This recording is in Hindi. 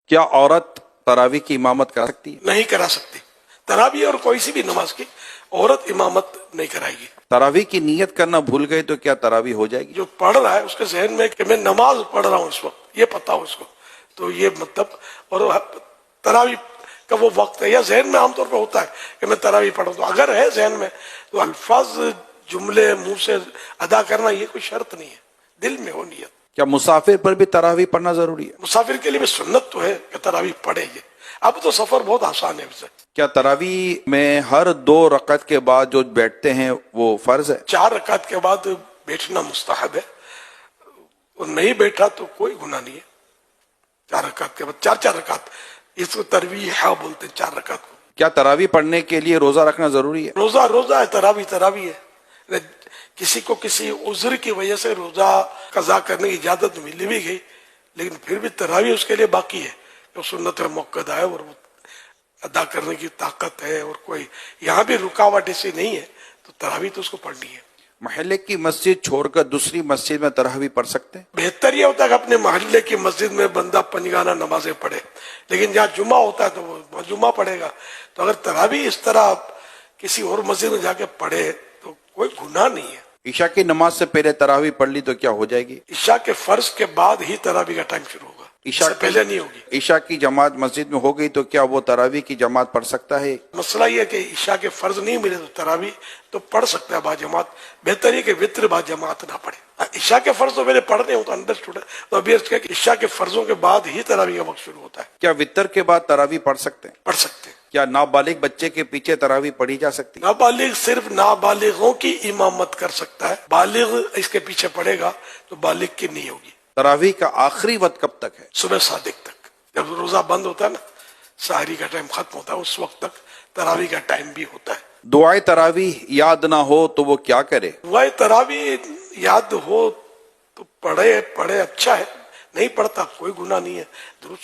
क्या औरत तरावी की इमामत करा सकती है? नहीं करा सकती। तरावी और कोई सी भी नमाज की औरत इमामत नहीं कराएगी। तरावी की नियत करना भूल गए तो क्या तरावी हो जाएगी? जो पढ़ रहा है उसके जहन में कि मैं नमाज पढ़ रहा हूँ इस वक्त, ये पता हो उसको, तो ये मतलब, और तरावी का वो वक्त है या जहन में आमतौर पर होता है कि मैं तरावी पढ़ूं, तो अगर है जहन में तो अल्फाज जुमले मुंह से अदा करना ये कोई शर्त नहीं है, दिल में हो नियत। क्या मुसाफिर पर भी तरावी पढ़ना जरूरी है? मुसाफिर के लिए भी सुन्नत तो है कि तरावी पढ़ेंगे। अब तो सफर बहुत आसान है उससे। क्या तरावी में हर 2 रकअत के बाद जो बैठते हैं वो फर्ज है? 4 रकात के बाद बैठना मुस्तहब है, और नहीं बैठा तो कोई गुनाह नहीं है। 4 रकात के बाद 4 रकात, इसको तरवीह बोलते हैं 4 रकात को। क्या तरावी पढ़ने के लिए रोजा रखना जरूरी है? रोजा है, तरावी है। किसी को किसी उज्र की वजह से रोजा कजा करने की इजाजत मिल भी गई, लेकिन फिर भी तरावी उसके लिए बाकी है, तो सुन्नत मुक्कदा है और वो अदा करने की ताकत है, और कोई यहाँ भी रुकावट ऐसी नहीं है, तो तरावी तो उसको पढ़नी है। महल्ले की मस्जिद छोड़कर दूसरी मस्जिद में तरावी पढ़ सकते हैं? बेहतर यह होता है कि अपने मोहल्ले की मस्जिद में बंदा पंजगाना नमाजें पढ़े, लेकिन जहाँ जुमा होता है तो वो जुमा पढ़ेगा। तो अगर तरावी इस तरह किसी और मस्जिद में जाके पढ़े तो कोई गुनाह नहीं है। ईशा की नमाज से पहले तरावी पढ़ ली तो क्या हो जाएगी? ईशा के फर्ज के बाद ही तरावी का टाइम शुरू होगा, ईशा से पहले नहीं होगी। ईशा की जमात मस्जिद में हो गई तो क्या वो तरावी की जमात पढ़ सकता है? मसला ये है कि ईशा के फर्ज नहीं मिले तो तरावी तो पढ़ सकता है बाजमात। बेहतर है कि वित्र बाजमात ना पढ़े। ईशा के फर्ज तो मेरे पढ़ने हो तो अंडरस्टूड है, तो अभी ईशा के फर्जों के बाद ही तरावी का वक्त शुरू होता है। क्या वितर के बाद तरावी पढ़ सकते हैं? पढ़ सकते हैं। क्या नाबालिग बच्चे के पीछे तरावी पढ़ी जा सकती है? नाबालिग सिर्फ नाबालिगों की इमामत कर सकता है, बालिग इसके पीछे पड़ेगा तो बालिग की नहीं होगी। तरावी का आखिरी वक्त कब तक है? सुबह सादिक तक, जब रोजा बंद होता है ना, साहरी का टाइम खत्म होता है, उस वक्त तक तरावी का टाइम भी होता है। दुआए तरावी याद ना हो तो वो क्या करे? दुआए तरावी याद हो तो पढ़े, अच्छा है, नहीं पढ़ता कोई गुनाह नहीं है। दुरूद